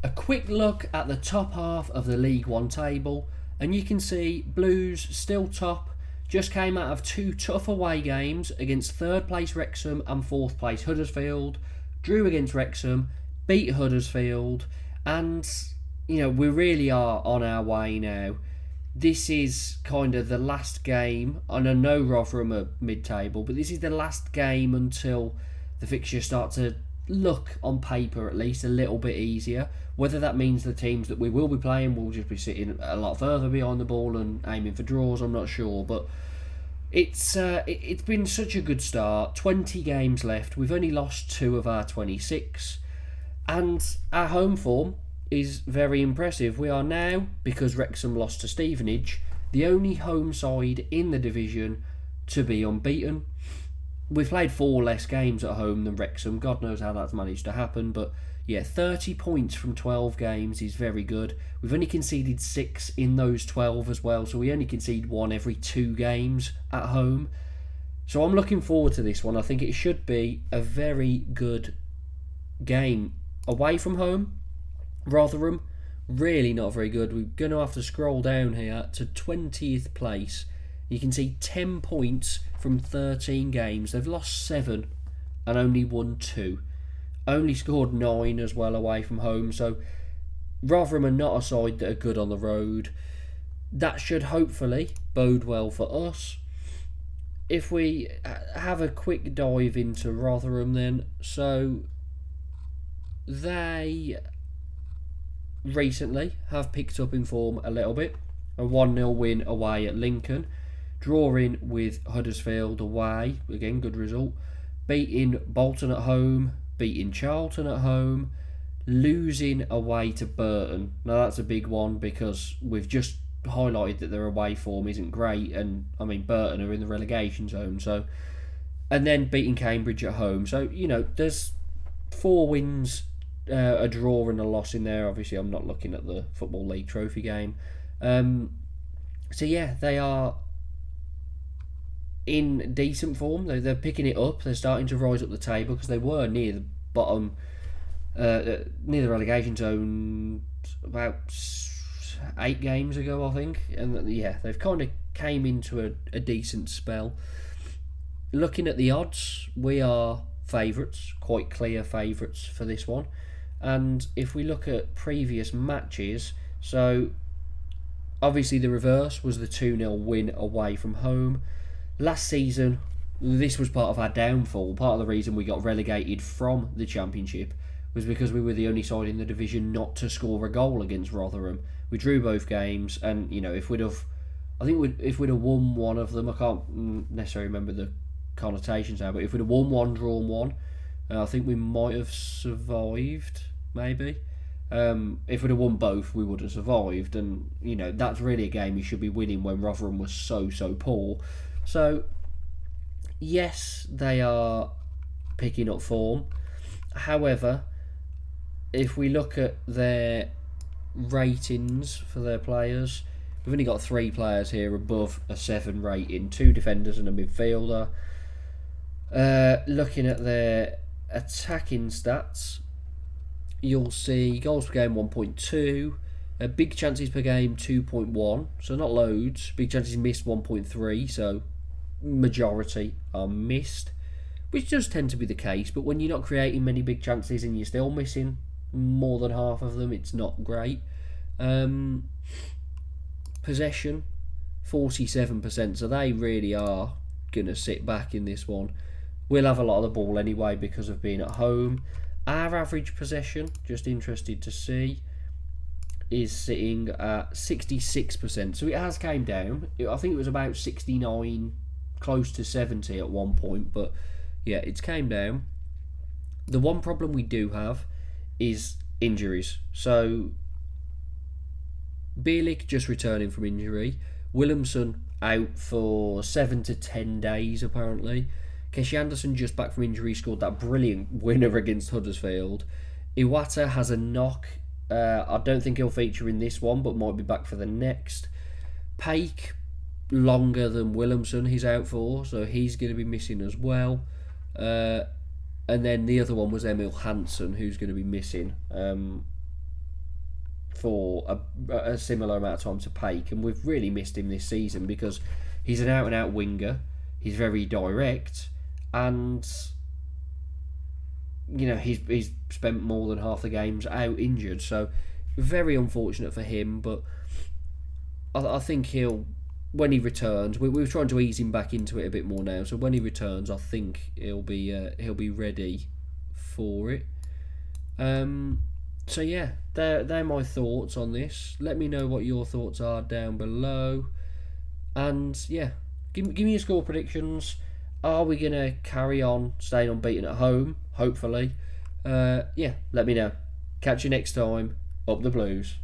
A quick look at the top half of the League One table, and you can see Blues still top. Just came out of two tough away games against third place Wrexham and fourth place Huddersfield. Drew against Wrexham, beat Huddersfield, and we really are on our way now. This is kind of the last game, and I know Rotherham are mid-table, but this is the last game until the fixtures start to look, on paper at least, a little bit easier. Whether that means the teams that we will be playing will just be sitting a lot further behind the ball and aiming for draws, I'm not sure. But it's been such a good start. 20 games left. We've only lost 2 of our 26. And our home form is very impressive. We are now, because Wrexham lost to Stevenage, the only home side in the division to be unbeaten. We've played 4 less games at home than Wrexham. God knows how that's managed to happen. But yeah, 30 points from 12 games is very good. We've only conceded 6 in those 12 as well. So we only concede 1 every 2 games at home. So I'm looking forward to this one. I think it should be a very good game. Away from home, Rotherham, really not very good. We're going to have to scroll down here to 20th place. You can see 10 points from 13 games. They've lost 7 and only won 2. Only scored 9 as well away from home. So Rotherham are not a side that are good on the road. That should hopefully bode well for us. If we have a quick dive into Rotherham then. So they recently have picked up in form a little bit. A 1-0 win away at Lincoln. Drawing with Huddersfield away. Again, good result. Beating Bolton at home. Beating Charlton at home. Losing away to Burton. Now that's a big one because we've just highlighted that their away form isn't great. And I mean, Burton are in the relegation zone. So, and then beating Cambridge at home. So, there's 4 wins, a draw and a loss in there. Obviously, I'm not looking at the Football League trophy game. So yeah, they are in decent form. They're picking it up. They're starting to rise up the table because they were near the bottom, near the relegation zone about 8 games ago, I think. And yeah, they've kind of came into a decent spell. Looking at the odds, we are favourites, quite clear favourites for this one. And if we look at previous matches, so obviously the reverse was the 2-0 win away from home. Last season, this was part of our downfall. Part of the reason we got relegated from the Championship was because we were the only side in the division not to score a goal against Rotherham. We drew both games, and if we'd have won one of them, I can't necessarily remember the connotations now, but if we'd have won one, drawn one, I think we might have survived, maybe. If we'd have won both, we would have survived, and that's really a game you should be winning when Rotherham was so poor. So yes, they are picking up form. However, if we look at their ratings for their players, we've only got 3 players here above a 7 rating, 2 defenders and a midfielder. Looking at their attacking stats, you'll see goals per game 1.2, big chances per game 2.1, so not loads. Big chances missed 1.3, so majority are missed, which does tend to be the case. But when you're not creating many big chances and you're still missing more than half of them, it's not great. Possession 47%, so they really are going to sit back in this one. We'll have a lot of the ball anyway because of being at home. Our average possession, just interested to see, is sitting at 66%. So it has came down. I think it was about 69, close to 70 at one point. But yeah, it's came down. The one problem we do have is injuries. So Bielik just returning from injury. Williamson out for 7 to 10 days apparently. Keshi Anderson just back from injury, scored that brilliant winner against Huddersfield. Iwata has a knock. I don't think he'll feature in this one, but might be back for the next. Paik, longer than Williamson, he's out for, so he's going to be missing as well. And then the other one was Emil Hansen, who's going to be missing. for a similar amount of time to Paik, and we've really missed him this season because he's an out and out winger. He's very direct, and he's spent more than half the games out injured. So very unfortunate for him. But I think when he returns, we're trying to ease him back into it a bit more now. So when he returns, I think he'll be ready for it. So yeah, they're my thoughts on this. Let me know what your thoughts are down below, and yeah, give me your score predictions. Are we gonna carry on staying unbeaten at home? Hopefully. Yeah, let me know. Catch you next time. Up the Blues.